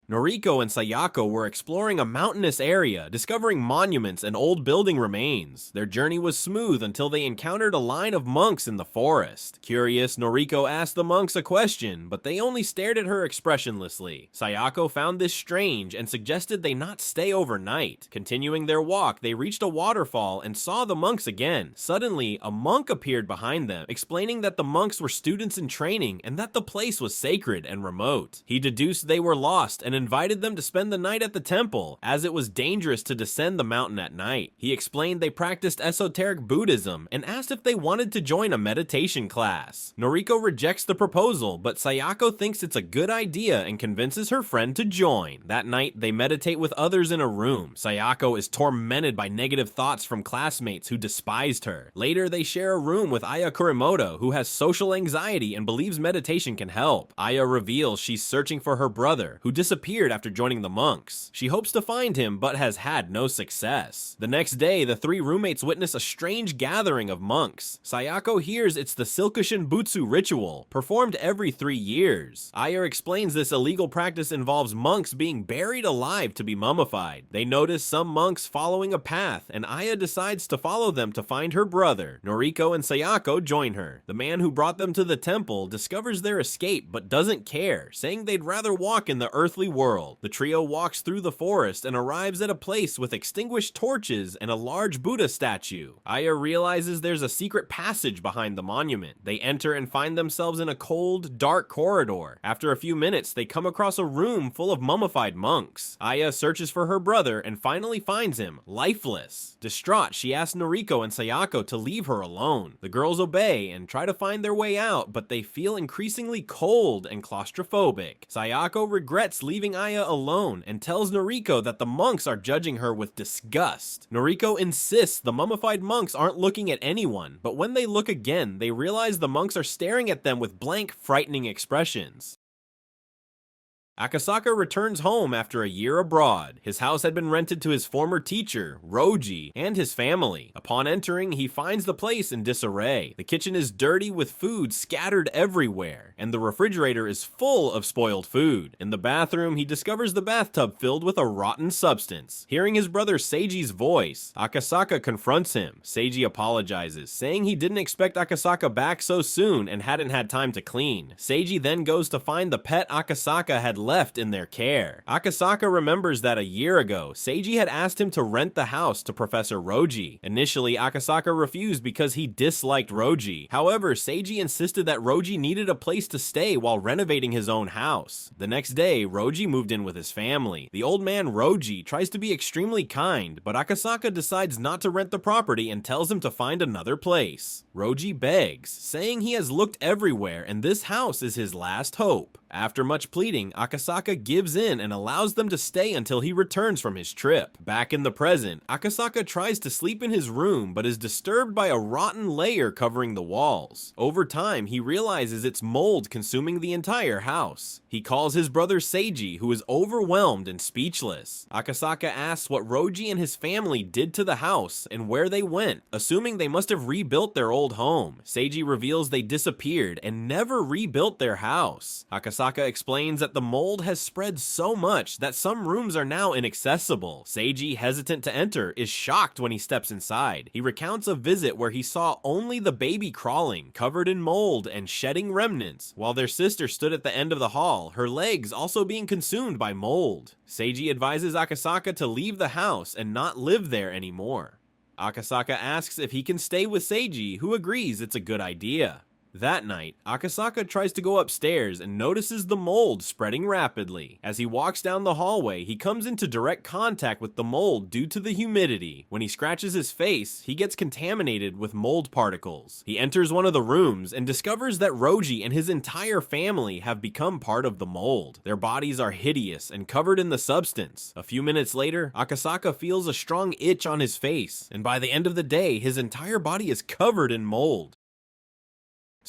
Noriko and Sayako were exploring a mountainous area, discovering monuments and old building remains. Their journey was smooth until they encountered a line of monks in the forest. Curious, Noriko asked the monks a question, but they only stared at her expressionlessly. Sayako found this strange and suggested they not stay overnight. Continuing their walk, they reached a waterfall and saw the monks again. Suddenly, a monk appeared behind them, explaining that the monks were students in training and that the place was sacred and remote. He deduced they were lost and invited them to spend the night at the temple, as it was dangerous to descend the mountain at night. He explained they practiced esoteric Buddhism and asked if they wanted to join a meditation class. Noriko rejects the proposal, but Sayako thinks it's a good idea and convinces her friend to join. That night, they meditate with others in a room. Sayako is tormented by negative thoughts from classmates who despised her. Later, they share a room with Aya Kurimoto, who has social anxiety and believes meditation can help. Aya reveals she's searching for her brother, who disappeared after joining the monks. She hopes to find him, but has had no success. The next day, the three roommates witness a strange gathering of monks. Sayako hears it's the Silkushin Butsu ritual, performed every 3 years. Aya explains this illegal practice involves monks being buried alive to be mummified. They notice some monks following a path, and Aya decides to follow them to find her brother. Noriko and Sayako join her. The man who brought them to the temple discovers their escape, but doesn't care, saying they'd rather walk in the earthly world. The trio walks through the forest and arrives at a place with extinguished torches and a large Buddha statue. Aya realizes there's a secret passage behind the monument. They enter and find themselves in a cold, dark corridor. After a few minutes, they come across a room full of mummified monks. Aya searches for her brother and finally finds him, lifeless. Distraught, she asks Noriko and Sayako to leave her alone. The girls obey and try to find their way out, but they feel increasingly cold and claustrophobic. Sayako regrets leaving Aya alone and tells Noriko that the monks are judging her with disgust. Noriko insists the mummified monks aren't looking at anyone, but when they look again, they realize the monks are staring at them with blank, frightening expressions. Akasaka returns home after a year abroad. His house had been rented to his former teacher, Roji, and his family. Upon entering, he finds the place in disarray. The kitchen is dirty with food scattered everywhere, and the refrigerator is full of spoiled food. In the bathroom, he discovers the bathtub filled with a rotten substance. Hearing his brother Seiji's voice, Akasaka confronts him. Seiji apologizes, saying he didn't expect Akasaka back so soon and hadn't had time to clean. Seiji then goes to find the pet Akasaka had left in their care. Akasaka remembers that a year ago, Seiji had asked him to rent the house to Professor Roji. Initially, Akasaka refused because he disliked Roji. However, Seiji insisted that Roji needed a place to stay while renovating his own house. The next day, Roji moved in with his family. The old man Roji tries to be extremely kind, but Akasaka decides not to rent the property and tells him to find another place. Roji begs, saying he has looked everywhere and this house is his last hope. After much pleading, Akasaka gives in and allows them to stay until he returns from his trip. Back in the present, Akasaka tries to sleep in his room but is disturbed by a rotten layer covering the walls. Over time, he realizes it's mold consuming the entire house. He calls his brother Seiji, who is overwhelmed and speechless. Akasaka asks what Roji and his family did to the house and where they went, assuming they must have rebuilt their old home. Seiji reveals they disappeared and never rebuilt their house. Akasaka explains that the mold has spread so much that some rooms are now inaccessible. Seiji, hesitant to enter, is shocked when he steps inside. He recounts a visit where he saw only the baby crawling, covered in mold and shedding remnants, while their sister stood at the end of the hall, her legs also being consumed by mold. Seiji advises Akasaka to leave the house and not live there anymore. Akasaka asks if he can stay with Seiji, who agrees it's a good idea. That night, Akasaka tries to go upstairs and notices the mold spreading rapidly. As he walks down the hallway, he comes into direct contact with the mold due to the humidity. When he scratches his face, he gets contaminated with mold particles. He enters one of the rooms and discovers that Roji and his entire family have become part of the mold. Their bodies are hideous and covered in the substance. A few minutes later, Akasaka feels a strong itch on his face, and by the end of the day, his entire body is covered in mold.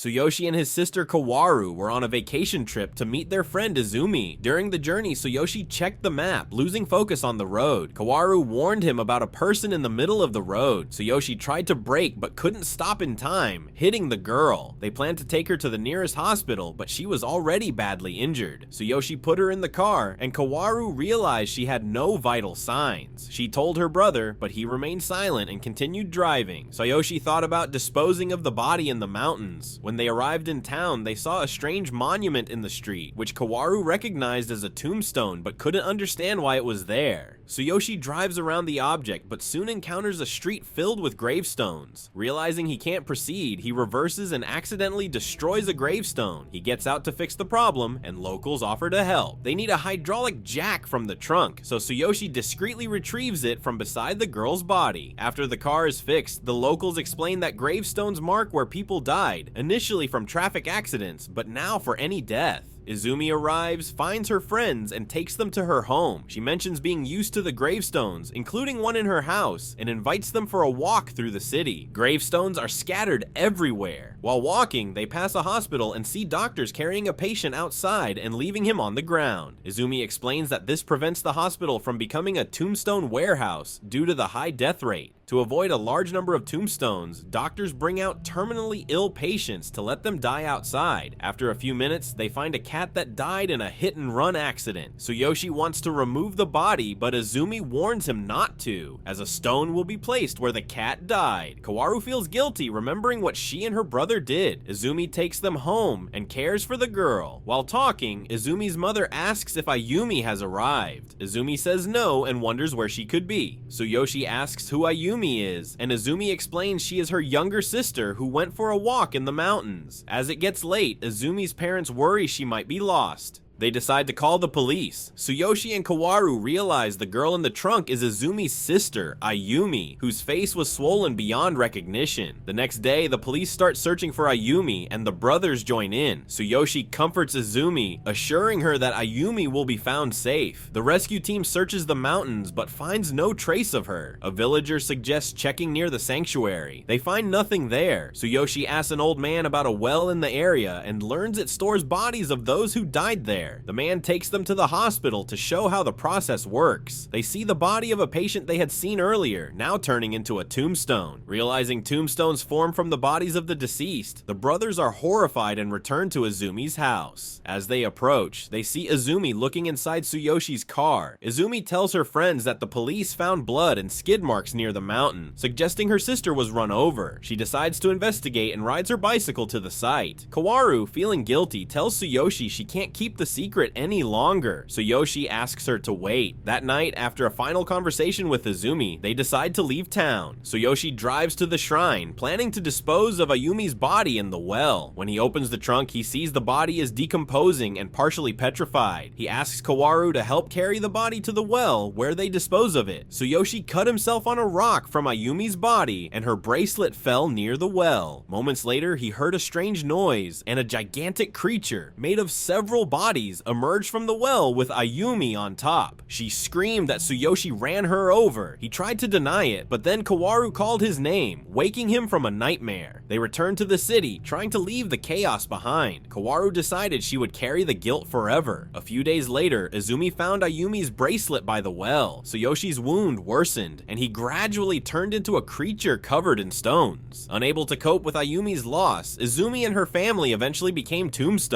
Tsuyoshi and his sister Kawaru were on a vacation trip to meet their friend Izumi. During the journey, Tsuyoshi checked the map, losing focus on the road. Kawaru warned him about a person in the middle of the road. Tsuyoshi tried to brake but couldn't stop in time, hitting the girl. They planned to take her to the nearest hospital, but she was already badly injured. Tsuyoshi put her in the car, and Kawaru realized she had no vital signs. She told her brother, but he remained silent and continued driving. Tsuyoshi thought about disposing of the body in the mountains. When they arrived in town, they saw a strange monument in the street, which Kawaru recognized as a tombstone but couldn't understand why it was there. Tsuyoshi drives around the object but soon encounters a street filled with gravestones. Realizing he can't proceed, he reverses and accidentally destroys a gravestone. He gets out to fix the problem, and locals offer to help. They need a hydraulic jack from the trunk, so Tsuyoshi discreetly retrieves it from beside the girl's body. After the car is fixed, the locals explain that gravestones mark where people died, initially from traffic accidents, but now for any death. Izumi arrives, finds her friends, and takes them to her home. She mentions being used to the gravestones, including one in her house, and invites them for a walk through the city. Gravestones are scattered everywhere. While walking, they pass a hospital and see doctors carrying a patient outside and leaving him on the ground. Izumi explains that this prevents the hospital from becoming a tombstone warehouse due to the high death rate. To avoid a large number of tombstones, doctors bring out terminally ill patients to let them die outside. After a few minutes, they find a cat that died in a hit-and-run accident. Tsuyoshi wants to remove the body, but Izumi warns him not to, as a stone will be placed where the cat died. Kawaru feels guilty remembering what she and her brother did. Izumi takes them home and cares for the girl. While talking, Izumi's mother asks if Ayumi has arrived. Izumi says no and wonders where she could be. Tsuyoshi asks who Ayumi is, and Izumi explains she is her younger sister who went for a walk in the mountains. As it gets late, Izumi's parents worry she might be lost. They decide to call the police. Tsuyoshi and Kawaru realize the girl in the trunk is Izumi's sister, Ayumi, whose face was swollen beyond recognition. The next day, the police start searching for Ayumi, and the brothers join in. Tsuyoshi comforts Izumi, assuring her that Ayumi will be found safe. The rescue team searches the mountains, but finds no trace of her. A villager suggests checking near the sanctuary. They find nothing there. Tsuyoshi asks an old man about a well in the area, and learns it stores bodies of those who died there. The man takes them to the hospital to show how the process works. They see the body of a patient they had seen earlier, now turning into a tombstone. Realizing tombstones form from the bodies of the deceased, the brothers are horrified and return to Izumi's house. As they approach, they see Izumi looking inside Tsuyoshi's car. Izumi tells her friends that the police found blood and skid marks near the mountain, suggesting her sister was run over. She decides to investigate and rides her bicycle to the site. Kawaru, feeling guilty, tells Tsuyoshi she can't keep the secret any longer. Tsuyoshi asks her to wait. That night, after a final conversation with Izumi, they decide to leave town. Tsuyoshi drives to the shrine, planning to dispose of Ayumi's body in the well. When he opens the trunk, he sees the body is decomposing and partially petrified. He asks Kawaru to help carry the body to the well, where they dispose of it. Tsuyoshi cut himself on a rock from Ayumi's body, and her bracelet fell near the well. Moments later, he heard a strange noise, and a gigantic creature, made of several bodies, emerged from the well with Ayumi on top. She screamed that Tsuyoshi ran her over. He tried to deny it, but then Kawaru called his name, waking him from a nightmare. They returned to the city, trying to leave the chaos behind. Kawaru decided she would carry the guilt forever. A few days later, Izumi found Ayumi's bracelet by the well. Tsuyoshi's wound worsened, and he gradually turned into a creature covered in stones. Unable to cope with Ayumi's loss, Izumi and her family eventually became tombstones.